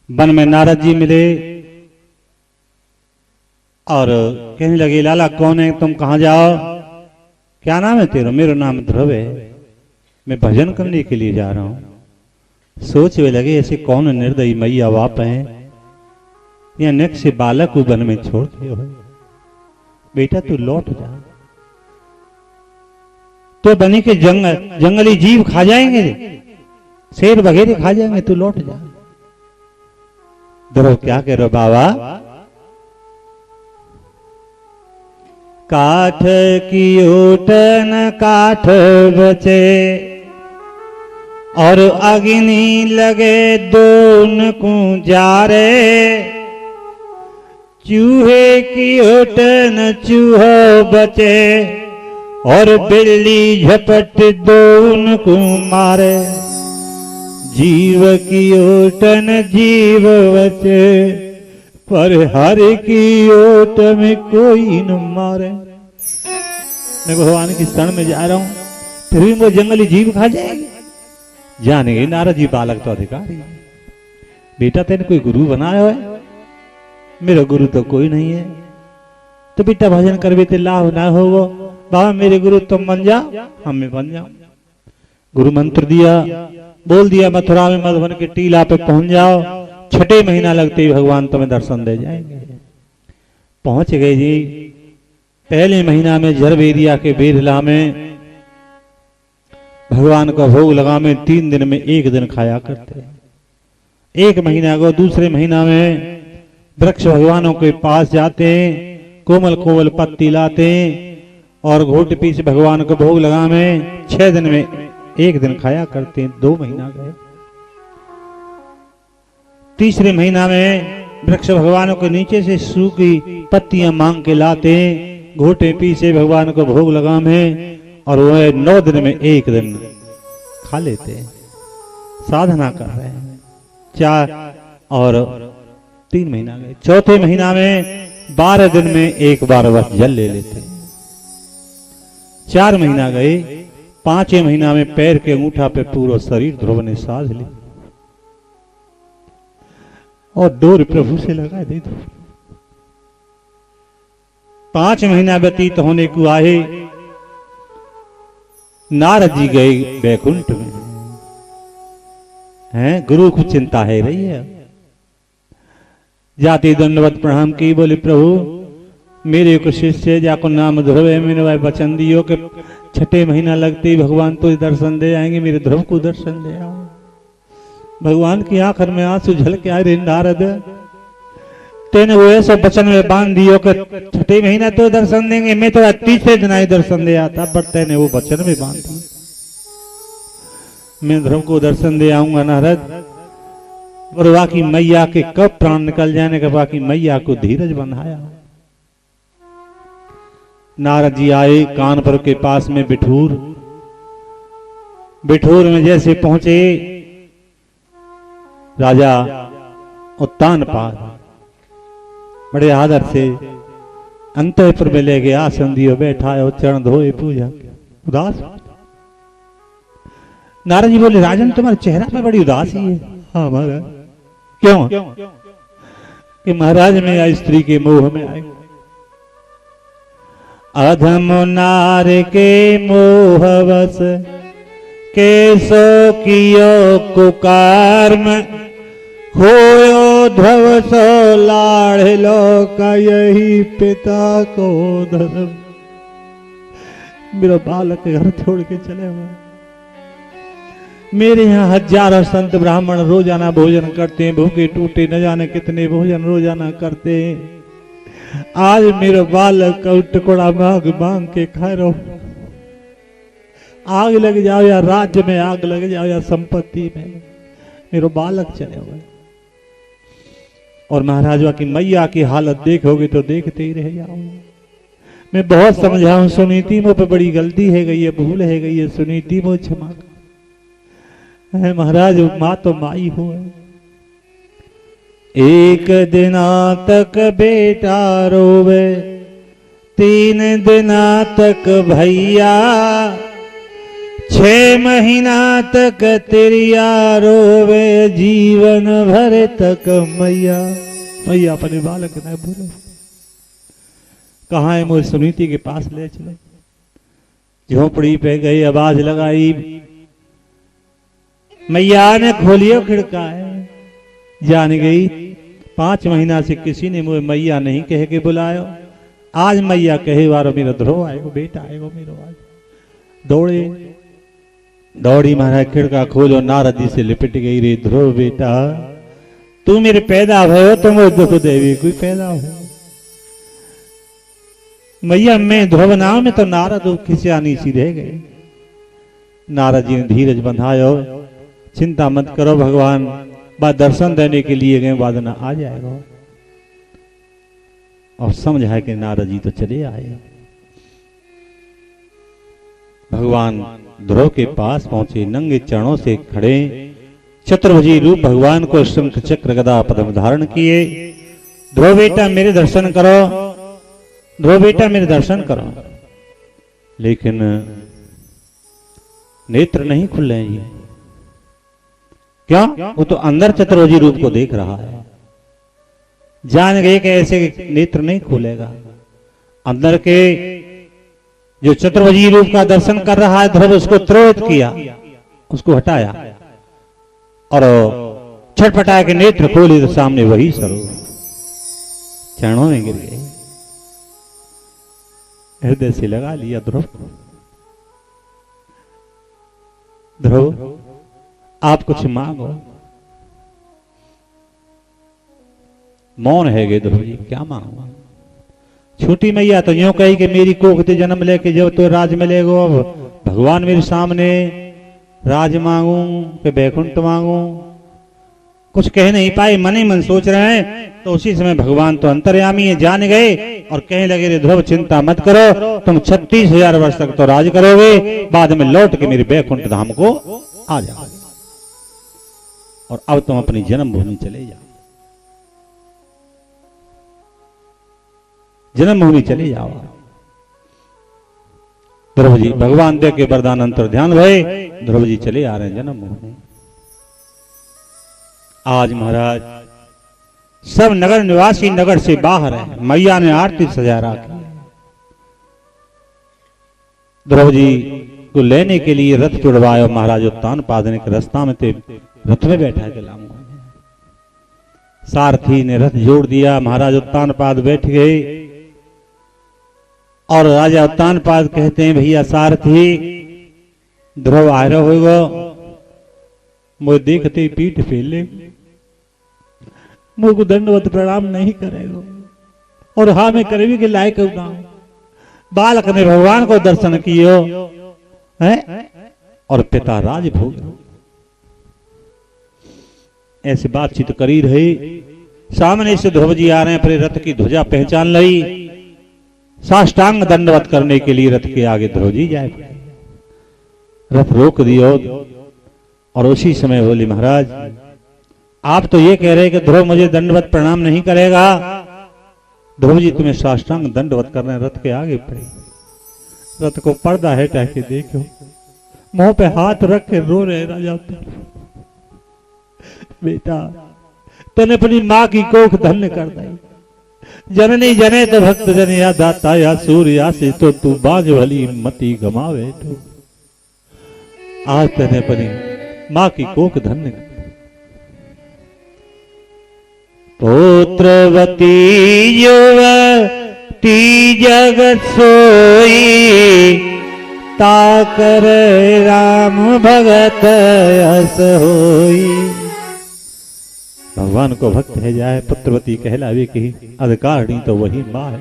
One में नारद जी मिले और कहने लगे, लाला कौन है तुम, कहाँ जाओ, क्या नाम है तेरा? मेरा नाम ध्रुव है, मैं भजन करने के लिए जा रहा हूं। सोचने लगे ऐसे कौन निर्दयी मैया बाप है, या नेक से बालक को वन में छोड़ दिए हो, बेटा तू लौट जा, तो बनी के जंगली जीव खा जाएंगे, शेर वगैरह खा जाएंगे, तू लौट जा। ध्रुव क्या कह रहे बाबा, काठ की ओटन काठ बचे और अग्नि लगे दोन को जा रे, चूहे की ओटन चूहो बचे और बिल्ली झपट दोन को मारे, जीव की ओटन जीव बचे पर हर की ओट में कोई न मारे। मैं भगवान की शरण में जा रहा हूं, फिर भी वो जंगली जीव खा जाएंगे। जानेंगे नारद जी बालक तो अधिकारी, बेटा तेने कोई गुरु बनाया है? मेरा गुरु तो कोई नहीं है। तो बेटा भजन करवे ते लाभ ना हो, वो बाबा मेरे गुरु तुम बन जाओ, हमें बन जाओ। गुरु मंत्र दिया, बोल दिया मथुरा में मधुबन के टीला पे पहुंच जाओ, 6 महीना लगते ही भगवान तुम्हें दर्शन दे जाएंगे। पहुंच गए जी। पहले महीना में झरबेरिया के बेरला में भगवान का भोग लगा में 3 दिन में 1 दिन खाया करते। 1 महीना को दूसरे महीना में वृक्ष भगवानों के पास जाते हैं, कोमल कोमल पत्ती लाते और घोट पीस भगवान को भोग लगा में 6 दिन में 1 दिन खाया करते हैं। 2 महीना गए। तीसरे महीना में वृक्ष भगवानों के नीचे से सूखी पत्तियां मांग के लाते, घोटे पीसे भगवान को भोग लगा में और वह 9 दिन में 1 दिन खा लेते। साधना कर रहे हैं। 4 और 3 महीना गए। चौथे महीना में 12 दिन में 1 बार बस जल ले लेते। 4 महीना गए। 5वें महीना में पैर के अंगूठा पे पूरा शरीर ध्रुव ने साध ली और डोर प्रभु से लगा दे दो। 5 महीना व्यतीत होने को आए, नारद जी गए वैकुंठ में। हैं गुरु को चिंता है रही है। जाति दंडवत प्रणाम की, बोले प्रभु मेरे को शिष्य जाको नाम ध्रुव है, मैंने भाई वचन दियो कि 6 महीना लगते ही भगवान तो दर्शन दे आएंगे, मेरे ध्रुव को दर्शन दे आओ। भगवान की आंखर में आंसू झलके आए, रे नारद तेने वो ऐसा वचन में बांध दियो कि 6 महीना तो दर्शन देंगे, मैं तो 3 दिन ही दर्शन दे आता, पर तेने वो वचन में बांध दिया, मैं ध्रुव को दर्शन दे आऊंगा नारद। और बाकी मैया के कब प्राण निकल जाने के बाकी मैया को धीरज बंधाया। नारद जी आए कानपुर के पास में बिठूर। बिठूर में जैसे पहुंचे, राजा उत्तानपाद बड़े आदर से अंतःपुर में ले गए, आसन दियो, बैठायो, चरण धोए, पूजा। उदास नारद जी बोले, राजन तुम्हारे चेहरा पे बड़ी उदासी है। हाँ महाराज। क्यों? कि महाराज में या स्त्री के मोह में आए। अधम नार के मोहवश केसो कियो कुकर्म, होयो ध्रुव सो लाड़लो का यही पिता को धर्म। मेरा बालक घर छोड़ के चले हुए। मेरे यहाँ हजारों संत ब्राह्मण रोजाना भोजन करते हैं, भूखे टूटे न जाने कितने भोजन रोजाना करते हैं। आज मेरे बालक का टुकड़ा मांग मांग के खा रहा हूं। आग लग जाओ या राज्य में आग लग जाओ या संपत्ति में, मेरे बालक चले हुए। और महाराजा की मैया की हालत देखोगे तो देखते ही रह जाओगे। मैं बहुत समझाऊं, सुनीति मुझ पे बड़ी गलती है गई है, भूल है गई है, सुनीति मुझ क्षमा है महाराज। माँ तो माई हो। एक दिना तक बेटा रोवे, 3 दिना तक भैया, 6 महीना तक तिरिया रोवे जीवन भर तक मैया। मैया अपने बालक न भूले। कहाँ है मोर सुनीति के पास ले चले। झोपड़ी पे गई, आवाज लगाई, मैया ने खोलियो खिड़का है। जान गई 5 महीना से किसी ने मुझे मैया नहीं कह के बुलायो। आज मैया कहे वारो मेरा ध्रुव आएगो, बेटा आएगो मेरो। आज दौड़े दौड़ी महाराज खिड़का खोलो, नारद जी से लिपट गई। रे ध्रुव बेटा तू मेरे पैदा भयो, तुम दुख देवी कोई पैदा हो। मैया मैं ध्रुव नाम में तो नारद खिसियानी सी रह गए। नारद जी ने धीरज बंधायो, चिंता मत करो, भगवान बा दर्शन देने के लिए गए, वादना आ जाएगा। और समझा कि नारद जी तो चले आए। भगवान ध्रुव के पास पहुंचे, नंगे चरणों से खड़े, चतुर्भुजी रूप भगवान को शंख चक्र गदा पद्म धारण किए। ध्रुव बेटा मेरे दर्शन करो, ध्रुव बेटा मेरे दर्शन करो। लेकिन नेत्र नहीं खुल रहे हैं। क्या? वो तो अंदर चतुर्भुजी रूप को देख रहा है। जान गए कि ऐसे नेत्र नहीं खुलेगा। अंदर के जो चतुर्भुजी रूप का दर्शन कर रहा है ध्रुव, उसको त्रोहित किया, उसको हटाया और छटपटाया के नेत्र खोले तो सामने वही स्वरूप चरणों में गिर गए। हृदय से लगा लिया ध्रुव को। ध्रुव आप कुछ मांगो। मौन है गे ध्रुव जी, क्या मांगो। छोटी मैया तो यूं कही कि मेरी कोख से जन्म लेके जब तो राज मिलेगो। अब भगवान मेरे सामने राज मांगू कि बैकुंठ मांगू, कुछ कह नहीं पाए, मन ही मन सोच रहे हैं। तो उसी समय भगवान तो अंतर्यामी है, जान गए और कहने लगे रे ध्रुव चिंता मत करो, तुम 36,000 वर्ष तक तो राज करोगे, बाद में लौट के मेरे बैकुंठ धाम को आ जाओ और अब तुम अपनी जन्मभूमि चले जाओ, जन्मभूमि चले जाओ। ध्रुव जी भगवान दे के वरदान अंतर ध्यान भय, ध्रुव जी चले आ रहे हैं जन्मभूमि। आज महाराज सब नगर निवासी नगर से बाहर है। मैया ने आरती सजा रखी। ध्रुव जी को लेने के लिए रथ चुड़वाया। महाराज उत्तानपाद ने रास्ता में थे, रथ में बैठा है सारथी ने रथ जोड़ दिया। महाराज उत्तानपाद बैठ गए और राजा उत्तानपाद कहते हैं भैया सारथी ध्रुव आ रहा होगा, मुझे देखते ही पीठ फेले, मुझको दंडवत प्रणाम नहीं करेगा और हाँ मैं करीबी के लायक हूं। बालक ने भगवान को दर्शन कियो है और पिता राजभोग। ऐसी बातचीत करी रही। सामने से ध्रुव जी आ रहे हैं, अपने रथ की ध्वजा पहचान ली, साष्टांग दंडवत करने के लिए रथ के आगे ध्रुव जी जाए। रथ रोक दियो और उसी समय बोली महाराज आप तो ये कह रहे कि ध्रुव मुझे दंडवत प्रणाम नहीं करेगा। ध्रुव जी तुम्हें साष्टांग दंडवत करने रथ के आगे पड़े। रथ को पर्दा है टह के देखो, मुंह पे हाथ रख के रो रहे राजा। बेटा तने अपनी माँ की कोख धन्य कर दी, जननी जने तो भक्त जन या दाता या सूर्य से तो तू बाज भली मती गमावे। तो आज तने अपनी माँ की कोख धन्य कर। पुत्रवती युवती जगत सोई, ताकर राम भगत यस होई। भगवान को भक्त है जाए, पुत्रवती कहलावे की अधिकारिणी तो वही माँ है।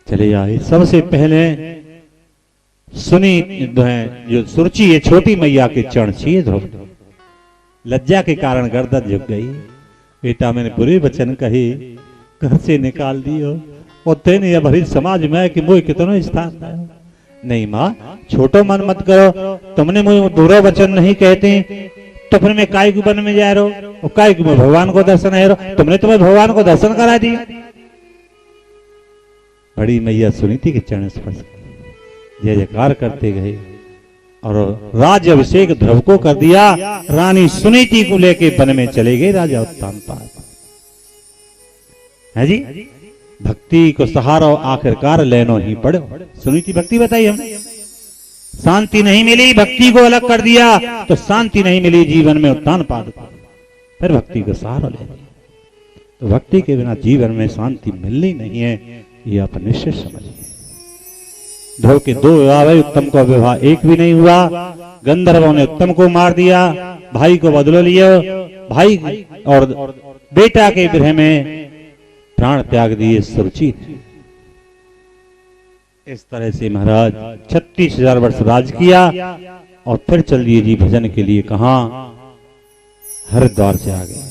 चले आए। सबसे पहले सुनी जो सुरुचि है छोटी मैया के चरण छीए धो, लज्जा के कारण गर्दन झुक गई। बेटा मैंने बुरे वचन कहे, घर से निकाल दियो और तेने अब हरी समाज में कि मुझे कितना स्थान है। नहीं माँ छोटो मन मत करो, तुमने मुझे बुरा वचन नहीं कहते तो फिर मैं काय के वन में जा रहा हूँ और काय के भगवान को दर्शन है रहा, तुमने तुम्हें भगवान को दर्शन करा दिया। बड़ी मैया सुनीति के चरण स्पर्श किया। जय जयकार करते गए और राज्य अभिषेक ध्रुव को कर दिया। रानी सुनीति को लेके वन में चले गए राजा उत्तानपाद। है जी, भक्ति को सहारा आखिरकार लेनो ही पड़ो। सुनीति भक्ति बताई हम, शांति नहीं मिली, भक्ति को अलग कर दिया तो शांति नहीं मिली जीवन में उत्तानपाद को, फिर भक्ति को सहारा ले लिया। तो भक्ति के बिना जीवन में शांति मिलनी नहीं है, ये आप निश्चित समझिए। ध्रुव के 2 विवाह हुए, उत्तम का विवाह एक भी नहीं हुआ। गंधर्वों ने उत्तम को मार दिया, भाई को बदलो लिया, भाई और बेटा के विरह में प्राण त्याग दिए सुरुचि। इस तरह से महाराज 36,000 वर्ष राज किया और फिर चल दिए जी भजन के लिए। कहां? हरिद्वार से आ गए।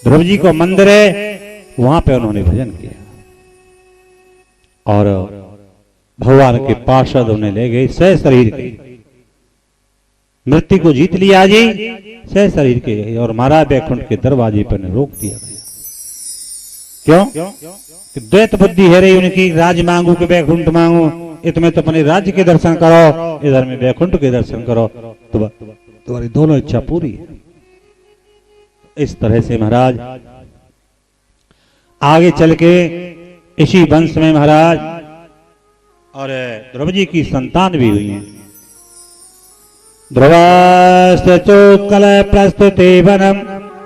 ध्रुव जी को मंदिर है, वहां पे उन्होंने भजन किया और भगवान के पार्षद उन्हें ले गए सह शरीर के, मृत्यु को जीत लिया जी, सह शरीर के गए और महाराज बैकुंठ के दरवाजे पर रोक दिया गया। क्यों? कि द्वैत बुद्धि है रही उनकी, राज मांगू के बैकुंठ मांगू, इतने तो अपने राज्य के दर्शन करो, इधर में बैकुंठ के दर्शन करो, तो तुम्हारी दोनों इच्छा पूरी है। इस तरह से महाराज आगे चल के इसी वंश में महाराज और ध्रुव जी की संतान भी हुई है। ध्रुवस्तोकल प्रस्तुते वनम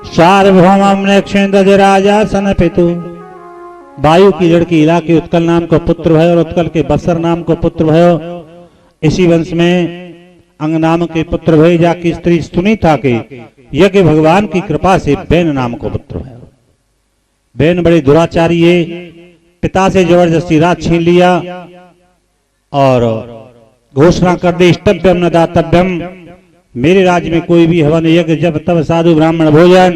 सार्वभौमम नक्षेन्द्रज राजा सन पितु। वायु की लड़की इलाके उत्कल नाम को पुत्र भयो और उत्कल के बसर नाम को पुत्र भयो। इसी वंश में अंग नाम के पुत्र भय, जाकी स्त्री सुनीता के यज्ञ भगवान की कृपा से बैन नाम को पुत्र भयो। बैन बड़े दुराचारी है, पिता से जबरदस्ती राज छीन लिया और घोषणा कर दे इष्टव्यम न दातव्यम, मेरे राज्य में कोई भी हवन यज्ञ जब तब साधु ब्राह्मण भोजन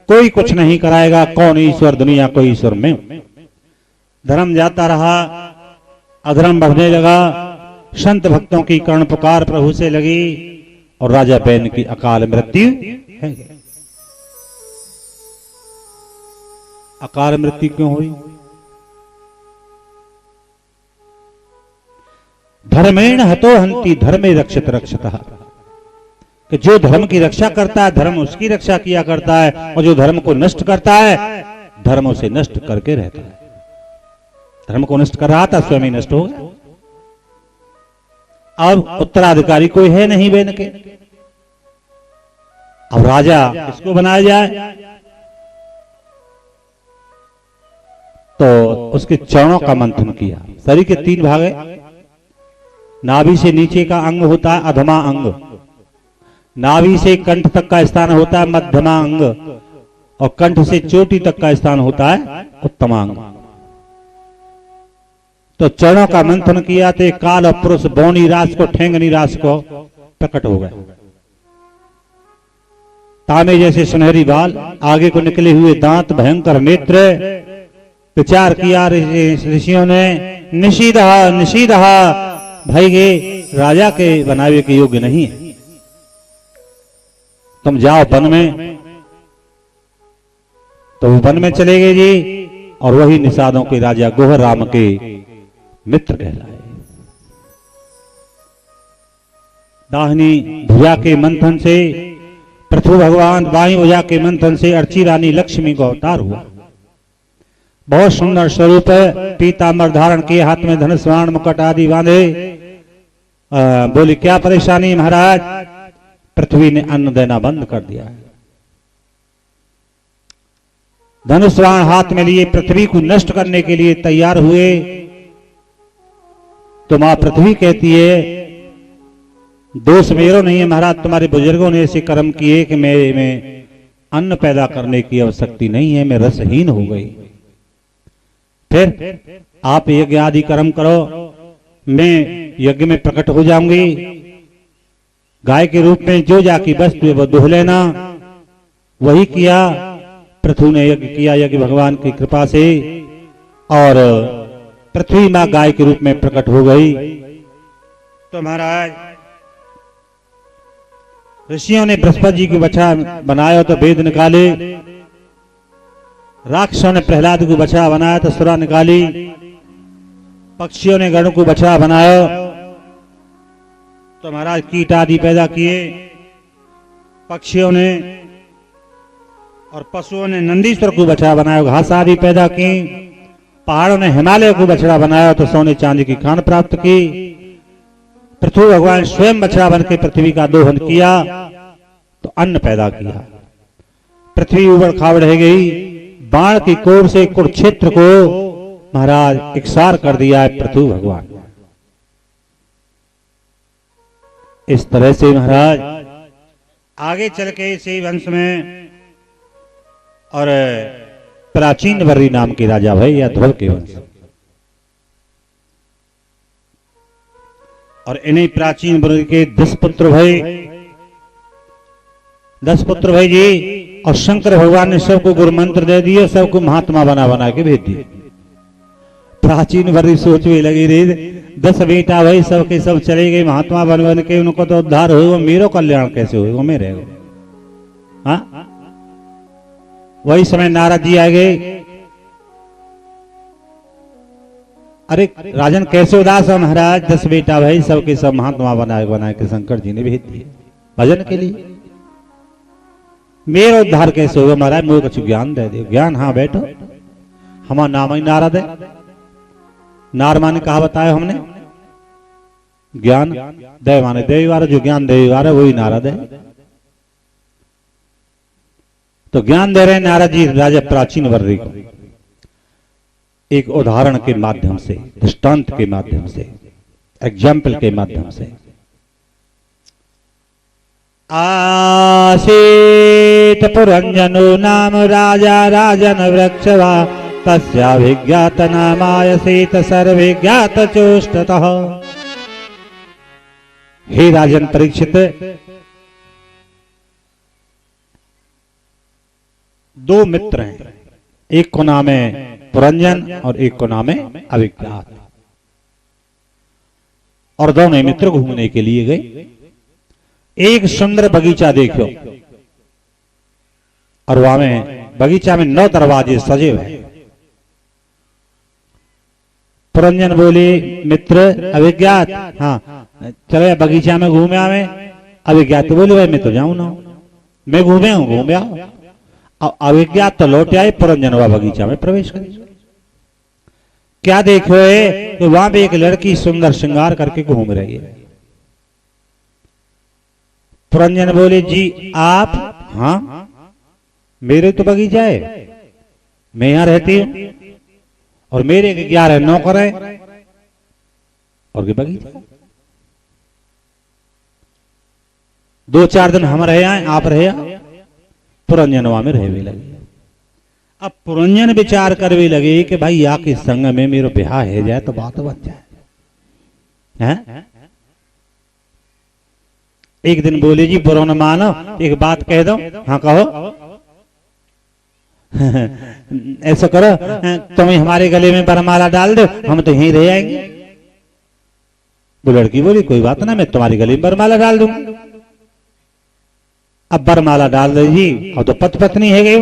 कोई कुछ नहीं कराएगा। कौन ईश्वर? दुनिया को ईश्वर में। धर्म जाता रहा, अधर्म बढ़ने लगा, संत भक्तों की कर्ण पुकार प्रभु से लगी और राजा बैन की अकाल मृत्यु है। अकाल मृत्यु क्यों हुई? धर्मेण हतो हंति धर्मे रक्षित रक्षतः, कि जो धर्म की रक्षा करता है धर्म उसकी रक्षा किया करता है, और जो धर्म को नष्ट करता है धर्म उसे नष्ट करके रहता है। धर्म को नष्ट कर रहा था, स्वयं ही नष्ट हो गया। अब उत्तराधिकारी कोई है नहीं बैन के, अब राजा किसको बनाया जाए? तो उसके चरणों का मंथन किया। शरीर के 3 भाग है। नाभि से नीचे का अंग होता है अधमा अंग, नाभि से कंठ तक का स्थान होता है मध्यमा अंग, और कंठ से चोटी तक का स्थान होता है उत्तमा अंग। तो चरणों का मंथन किया तो काल और पुरुष बौनी रास को ठेंगनी रास को प्रकट हो गए। तांबे जैसे सुनहरी बाल, आगे को निकले हुए दांत, भयंकर नेत्र। विचार किया ऋषियों ने, निषीदहा निषीदहा, भाई ये राजा के बनावे के योग्य नहीं है, तुम जाओ वन में। तो वो वन में चले गए जी, और वही निषादों के राजा गोहर राम के मित्र कहलाए। दाहिनी भुजा के मंथन से पृथ्वी भगवान, बाई भुजा के मंथन से अर्ची रानी लक्ष्मी का अवतार हुआ। बहुत सुंदर स्वरूप है, पीतांबर धारण किए, हाथ में धनुष बाण मुकुट आदि बांधे। बोली क्या परेशानी महाराज? पृथ्वी ने अन्न देना बंद कर दिया है। धनुष बाण हाथ में लिए पृथ्वी को नष्ट करने के लिए तैयार हुए। तो मां पृथ्वी कहती है दोष मेरा नहीं है महाराज, तुम्हारे बुजुर्गों ने ऐसे कर्म किए कि मेरे में अन्न पैदा करने की आवश्यकता नहीं है, मैं रसहीन हो गई। फिर आप यज्ञ आदि कर्म करो, मैं यज्ञ में प्रकट हो जाऊंगी। गाय के रूप में जो जाकी वस्तु है वो दुह लेना। वही किया, पृथ्वी ने यज्ञ किया, यज्ञ भगवान की कृपा से, और पृथ्वी मां गाय के रूप में प्रकट हो गई। तो महाराज ऋषियों ने बृहस्पति जी को बछा बनाया तो वेद निकाले, राक्षसों ने प्रहलाद को बछा बनाया तो सुरा निकाली, पक्षियों ने गरुड़ को बछा बनाया तो महाराज कीट आदि पैदा किए, पक्षियों ने और पशुओं ने नंदीश्वर को बछड़ा बनाया, घास आदि पैदा की, पहाड़ों ने हिमालय को बछड़ा बनाया तो सोने चांदी की खान प्राप्त की, पृथ्वी भगवान स्वयं बछड़ा बन के पृथ्वी का दोहन किया तो अन्न पैदा किया। पृथ्वी उबड़ खाबड़ है गई, बाण की कोर से कुरुक्षेत्र को महाराज इकसार कर दिया है पृथ्वी भगवान। इस तरह से महाराज आगे चल के इसी वंश में और प्राचीन वर्री नाम के राजा भाई या ध्रुव के वंश, और इन्हीं प्राचीन वर्री के 10 पुत्र भाई, 10 पुत्र भाई जी, और शंकर भगवान ने सबको गुरु मंत्र दे दिए, सबको महात्मा बना बना के भेज दिए। प्राचीन वर्री सोचने लगी रे 10 बेटा भाई सबके सब चले गए महात्मा बन बन के, उनको तो उद्धार हो, मेरो कल्याण कैसे हो, मैं रह गए। हाँ, वही समय नारद जी आ गए, अरे राजन कैसे उदास हो महाराज, 10 बेटा भाई सबके सब महात्मा बना के शंकर जी ने भेज दिए भजन के लिए, मेरा उद्धार कैसे होगा महाराज, मुझे कुछ ज्ञान दे दे। ज्ञान, हाँ बैठो, हमारा नाम ही नारद है, नार माने कहा बताया हमने, ज्ञान देव माने देवी वाला, जो ज्ञान देवी वाला वही नारद है। तो ज्ञान दे रहे हैं नारद जी राजा प्राचीन वर्री को, एक उदाहरण के माध्यम से, दृष्टांत के माध्यम से, एग्जाम्पल के माध्यम से। आसीत पुरंजनो नाम राजा राजन वृक्षवा, तस्याभिज्ञात नामायसीत सर्वे ज्ञात चोष्टतः। हे राजन परीक्षित, 2 मित्र हैं, एक को नाम है पुरंजन और एक को नाम है अभिज्ञात, और दोनों मित्र घूमने के लिए गए। एक सुंदर बगीचा देखो, और वहां में बगीचा में 9 दरवाजे सजे हुए। पुरंजन बोले मित्र अभिज्ञात, हाँ चलो बगीचा में घूमे आवे। अभिज्ञात बोले भाई मैं तो जाऊं ना, मैं घूमे हूं, घूमे आओ। अब अभिज्ञात तो लौट आए, पुरंजन हुआ बगीचा में प्रवेश कर। क्या देखो है तो वहां भी एक लड़की सुंदर श्रृंगार करके घूम रही है। पुरंजन बोले जी आप, हाँ मेरे तो बगीचा है, मैं यहां रहती हूं, और मेरे 11 नौकर हैं और के बगीचा। 2-4 दिन हम रहे आए, आप रहे आए। पुरंजन वहां में रहने लगे। अब पुरंजन विचार करने लगे कि भाई या के संग में मेरा ब्याह है जाए तो बात बन जाए, हैं? एक दिन बोले जी बुरा न मानो, एक बात कह दो। हाँ कहो। ऐसा करो तुम्हें हमारे गले में बरमाला डाल दो, हम तो यहीं रह आएंगे। वो लड़की बोली कोई बात ना, मैं तुम्हारे गले में बरमाला डाल दूंगी। अब बरमाला डाल दो जी, अब तो पति पत्नी है गए,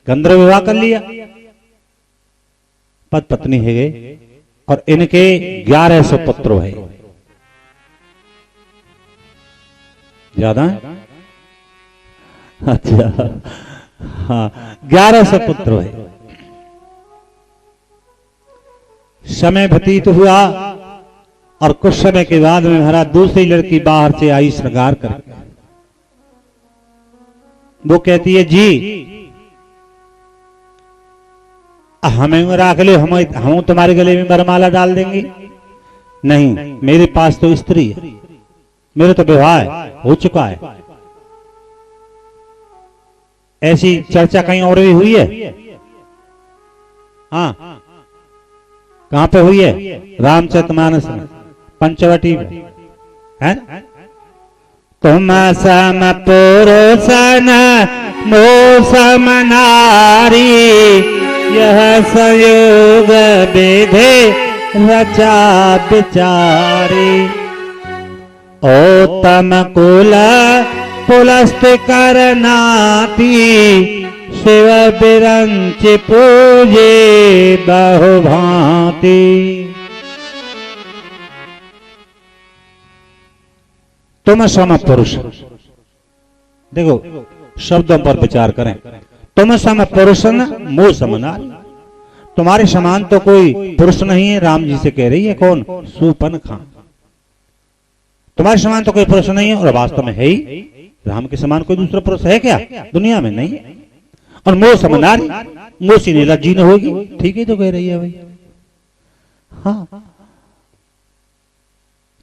गंधर्व विवाह कर लिया, पति पत्नी है गए, और इनके 1100 पुत्र है। ज्यादा है? अच्छा हाँ 1100 पुत्र है। समय व्यतीत हुआ और कुछ समय के बाद में महाराज दूसरी लड़की बाहर से आई श्रृंगार कर। वो कहती है जी हमें राख लो, हम तुम्हारे गले में बरमाला डाल देंगे। नहीं मेरे पास तो स्त्री है, मेरे तो विवाह हो चुका है। ऐसी चर्चा कहीं और भी हुई है? हाँ कहां पे हुई है? रामचरितमानस में, पंचवटी में है। तुम सम पुरुष नो सम नारी, यह संयोग विधि रचा बिचारी। उत्तम कुल पुलस्त करनाती, शिव बिरंच पूजे बहु भांति। तुम सम पुरुष, देखो शब्दों पर विचार करें। तुम सम पुरुष मोह सम नारी, तुम्हारे समान तो कोई पुरुष नहीं है। राम जी से कह रही है कौन? शूर्पणखा। तुम्हारे समान तो कोई पुरुष नहीं है, और वास्तव में है ही। राम के समान कोई दूसरा पुरुष है क्या दुनिया में? नहीं। और मोह सम नारी, मोह से लज्जी न होगी। ठीक ही तो कह रही है भाई। हाँ,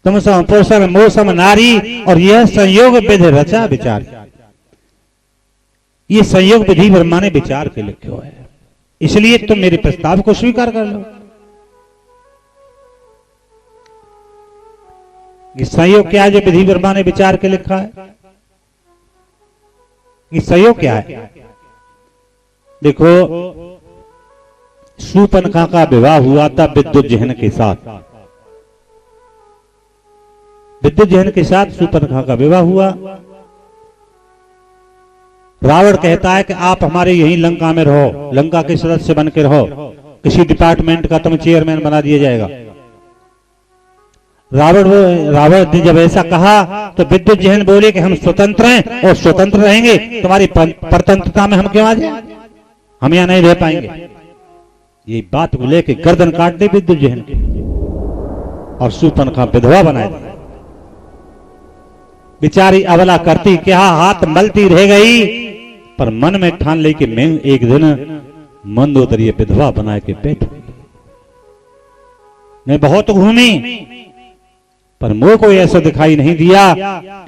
तुम सम पुरुष मोह सम नारी, और यह संयोग विधि रचा विचार, ये संयोग विधि ब्रह्मा ने विचार के लिखे हुए है। इसलिए तुम मेरे प्रस्ताव को स्वीकार कर लो। ये संयोग क्या है जो विधि ब्रह्मा ने विचार के लिखा है? ये संयोग क्या है? देखो, शूर्पणखा का विवाह हुआ था विद्युज्जहन के साथ। विद्युज्जहन के साथ शूर्पणखा का विवाह हुआ। रावण कहता है कि आप हमारे यहीं लंका में रहो, लंका के सदस्य बन के रहो, किसी डिपार्टमेंट का तुम चेयरमैन बना दिया जाएगा। रावण ने जब ऐसा कहा तो विद्युज्जहन बोले कि हम स्वतंत्र हैं और स्वतंत्र रहेंगे, तुम्हारी परतंत्रता में हम क्यों आ जाए? हम यहां नहीं रह पाएंगे। ये बात को लेके गर्दन काट दी विद्युज्जहन की, और शूर्पणखा विधवा बनाए। बेचारी अबला करती क्या, हाथ मलती रह गई, पर मन में ठान ली कि मैं एक दिन मंदोदरी विधवा बना के बैठूंगी। मैं बहुत घूमी, पर मुझे कोई ऐसा दिखाई नहीं दिया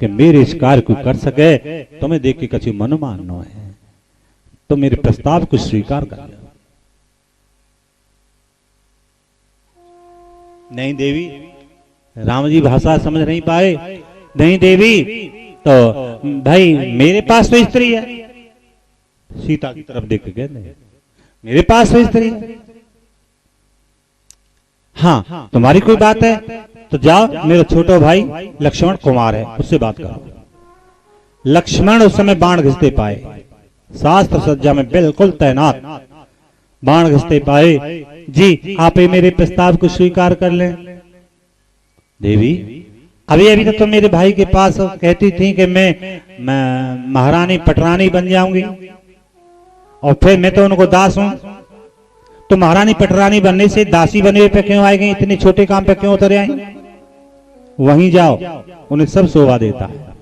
कि मेरे इस कार्य को कर सके। तुम्हें देख के कछु मन मानना है तो मेरे प्रस्ताव को स्वीकार कर लो। नहीं देवी, राम जी भाषा समझ नहीं पाए। नहीं देवी, तो भाई मेरे पास तो स्त्री है। सीता की तरफ देख के कहते मेरे पास तो स्त्री है। हाँ, तुम्हारी कोई बात है तो जाओ, मेरा छोटा भाई लक्ष्मण कुमार है, उससे बात करो। लक्ष्मण उस समय बाण घिसते पाए, शास्त्र सज्जा में बिल्कुल तैनात, बाण घिसते पाए। जी, आप ही मेरे प्रस्ताव को स्वीकार कर लें। देवी, अभी अभी तक तो मेरे भाई के पास कहती थी कि मैं महारानी पटरानी बन जाऊंगी, और फिर मैं तो उनको दास हूं। तो महारानी पटरानी बनने से दासी बने पे क्यों आए गई? इतने छोटे काम पे क्यों उतर आई? वहीं जाओ, उन्हें सब शोभा देता है,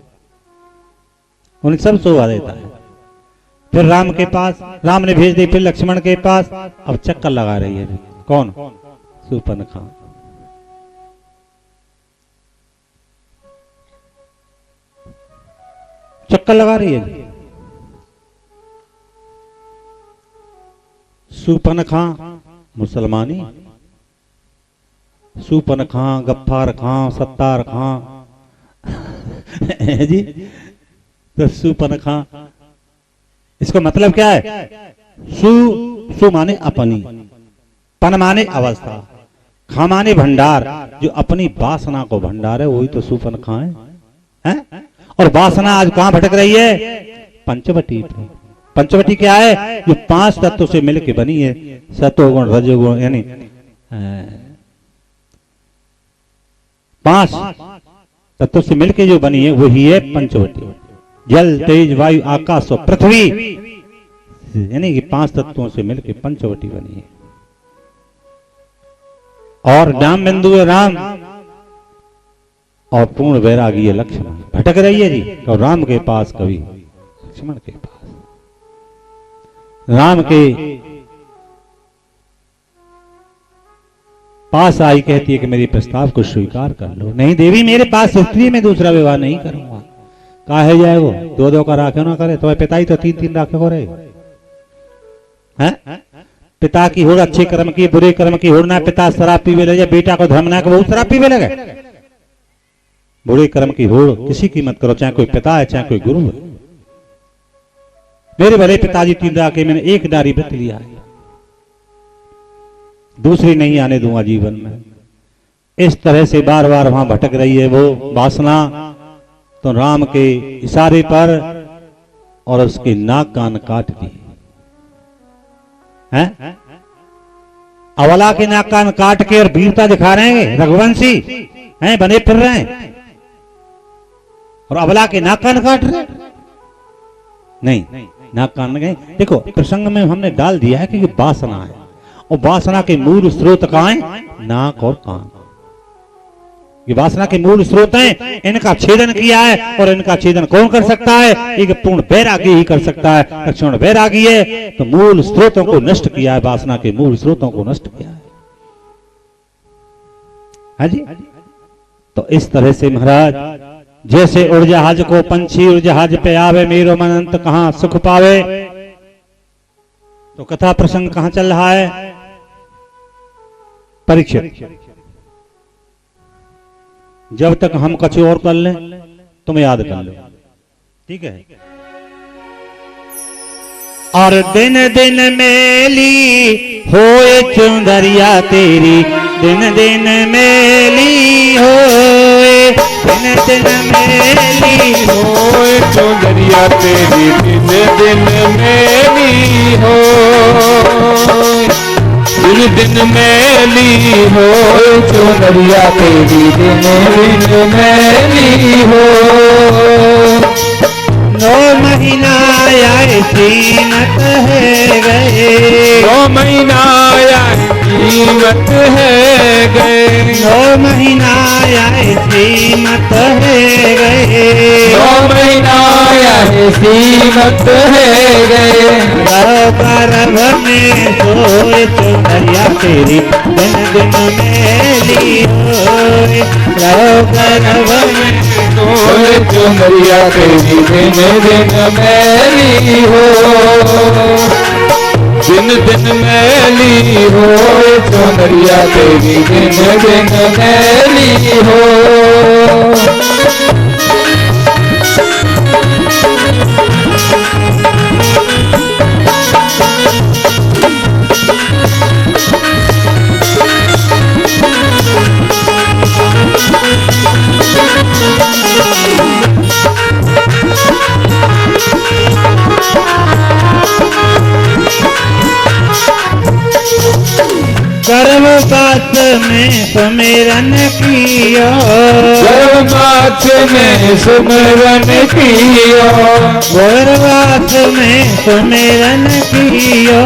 उन्हें सब शोभा देता है। फिर राम के पास, राम ने भेज दी, फिर लक्ष्मण के पास। अब चक्कर लगा रही है कौन? शूर्पणखा। चक्कर लगा रही है। शूर्पणखा मुसलमानी, शूर्पणखा, गफ्फार खां, सत्तार खां जी। तो शूर्पणखा, इसका मतलब क्या है? सु माने अपनी, पन माने अवस्था, खा माने भंडार। जो अपनी वासना को भंडार है वही तो शूर्पणखा है? और वासना आज कहां भटक रही है? पंचवटी पे। पंचवटी क्या है? जो 5 तत्वों से मिलकर बनी है, सतोगुण रजोगुण, यानी 5 तत्वों से मिलकर जो बनी है वही है पंचवटी। जल, तेज, वायु, आकाश और पृथ्वी, यानी कि 5 तत्वों से मिलकर पंचवटी बनी है। और नाम बिंदु है राम, और पूर्ण वैरागी है लक्ष्मण। भटक रही है जी, और राम के पास कभी लक्ष्मण के पास। राम के पास आई, कहती है कि मेरे प्रस्ताव को स्वीकार कर लो। नहीं देवी, मेरे पास स्त्री में दूसरा विवाह नहीं करूंगा। कहा है जाए वो 2-2 का राखे ना करे, तो पिता ही तो 3-3 राखे हो रहे हैं। पिता की होड़ अच्छे कर्म की, बुरे कर्म की होड़ ना। पिता शराब पीवे लगे, बेटा को धर्म ना कि बहुत शराब पीवे लगे। बुरे कर्म की होड़ किसी की मत करो, चाहे कोई पिता है चाहे कोई गुरु है। मेरे भले पिताजी 3 राखे, मैंने 1 नारी व्रत लिया है, दूसरी नहीं आने दूंगा जीवन में। इस तरह से बार बार वहां भटक रही है वो वासना। तो राम के इशारे पर और उसके नाक कान काट दिए हैं। अवला के नाक कान काट के और वीरता दिखा रहे हैं, रघुवंशी हैं, बने फिर रहे हैं। और अबला के नाक कान काट रहे? नहीं, नाक कान गए। देखो प्रसंग में हमने डाल दिया है कि ये वासना है, और वासना के मूल स्रोत कहाँ है? नाक और कान। ये वासना के मूल स्रोत हैं, इनका छेदन किया है, और इनका छेदन कौन कर सकता है? एक पूर्ण वैरागी ही कर सकता है। लक्षण वैरागी है, तो मूल स्रोतों को नष्ट किया है, वासना के मूल स्रोतों को नष्ट किया है। हाँ जी। तो इस तरह से महाराज, जैसे उड़जहाज को पंछी उड़जहाज पे आवे, मेरो मन अंत कहां सुख पावे। तो कथा प्रसंग कहां चल रहा है? परीक्षित, जब तक हम कुछ और कर लें तुम याद कर लो, ठीक है। और दिन दिन मेली होए चुंदरिया तेरी, दिन दिन मेली होए, दिन दिन मेली होए चुंदरिया तेरी, दिन दिन मेली होए, दिन दिन मेली होए चुंदरिया तेरी, दिन दिन मेली होए। 9 महीना आए कीमत है गए, 9 महीना आए कीमत है गए, 9 महीना आए कीमत है गए, 9 महीना आए कीमत है गए। गर्भ में सोए चुनरिया तेरी, दिन दिन मेली होए, गर्भ में सोए चुनरिया तेरी, दिन दिन मेली हो, दिन दिन मेली हो चुनरिया तेरी, दिन दिन मेली हो। गर्भपात में सुमिरन कियो, गर्भपात में सुमिरन कियो, गर्भपात में सुमिरन कियो,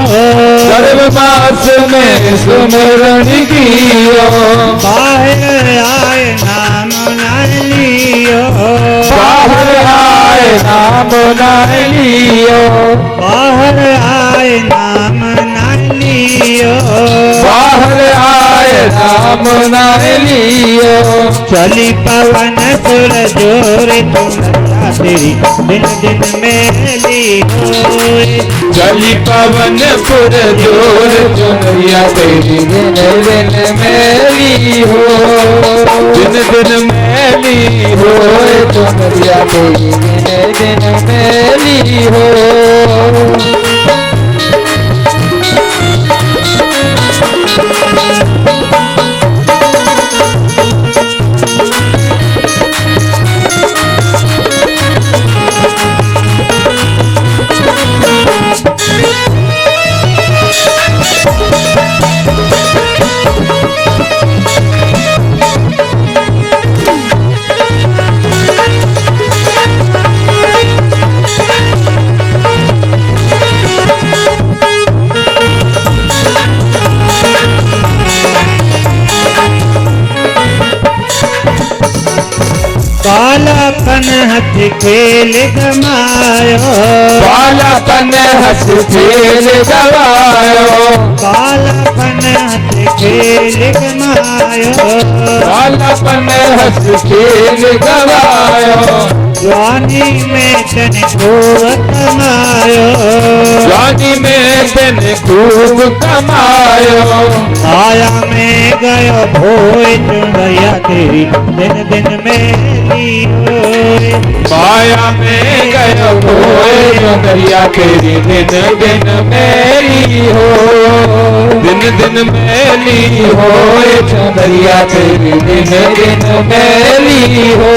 गर्भपात में सुमिरन कियो। बाहर आए नाम न लियो, बाहर आए नाम न लियो, बाहर आए नाम न लियो, बाहर आए नाम न लियो। चली पवन सुर जोरे चुनरिया तेरी, दिन दिन मेली होए, चली पवन पुर जोर चुनरिया तेरी, दिन दिन मेली हो, दिन दिन मेली हो चुनरिया तेरी, दिन दिन मेली हो। बालापन हथ खेल गमायो, बालापन हंस खेल गवायो, बालापन हथ खेल गमायो, बालापन हंस खेल गवायो, जवानी में तन खूब कमायो, जवानी में दिन खूब कमायो, आया में गयो भोए चुनरिया तेरी, दिन दिन मेली होए, माया में गयो होए चुनरिया तेरी, दिन दिन मेली हो, दिन दिन मेली होए चुनरिया तेरी, दिन दिन मेली हो।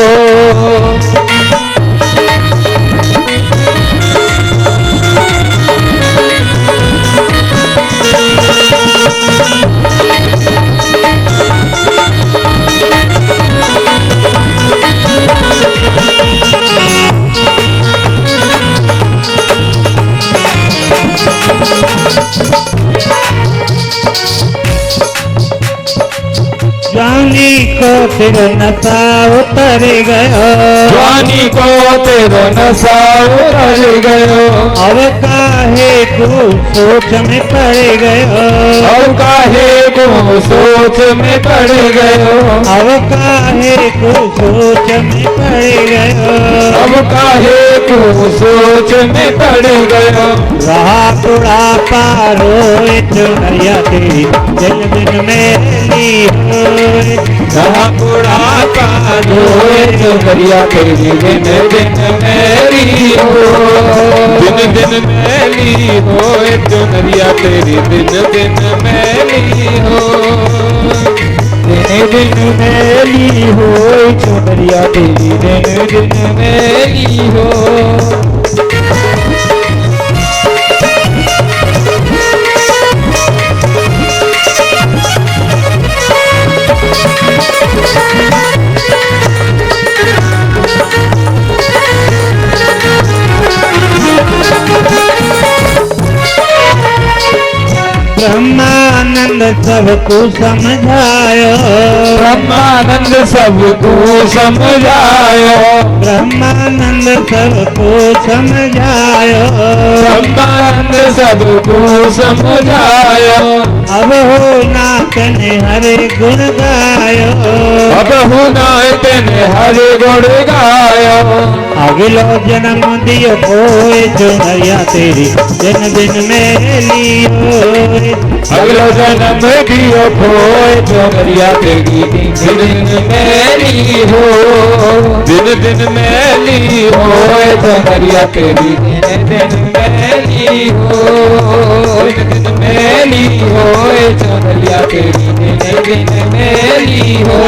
जवानी को तेरा नशा उतर गयो, जवानी को तेरा नशा उतर गयो, अब काहे को सोच में पड़ गयो, अब काहे को सोच में पड़ गयो, अब काहे को सोच में पड़ गयो, अब काहे को सोच में पड़ गयो। रहा बुढ़ापा रोए चुनरिया तेरी दिन दिन मेली होए, जहाँ बुढ़ापा रोए चुनरिया तेरी दिन दिन मेरी हो, दिन दिन मेली होए चुनरिया तेरी दिन दिन मेली हो, दिन दिन मेली होए चुनरिया तेरी दिन दिन मेली हो। ब्रह्मानंद सबको समझायो, ब्रह्मानंद सबको समझायो, ब्रह्मानंद सबको समझायो, ब्रह्मानंद सबको समझायो, अब हो नाथ ने हरे गुण गायो, अब हुना तेने हरे गुण गायो, अगलो जन्म दियो कोई चुनरिया तेरी दिन दिन मेली होए, अगलो जन्म दियो खोए चुनरिया तेरी दिन दिन मेली हो, दिन दिन मेली होए चुनरिया तेरी दिन दिन मेली हो, दिन दिन मेली होए चुनरिया तेरी दिन दिन मेली हो।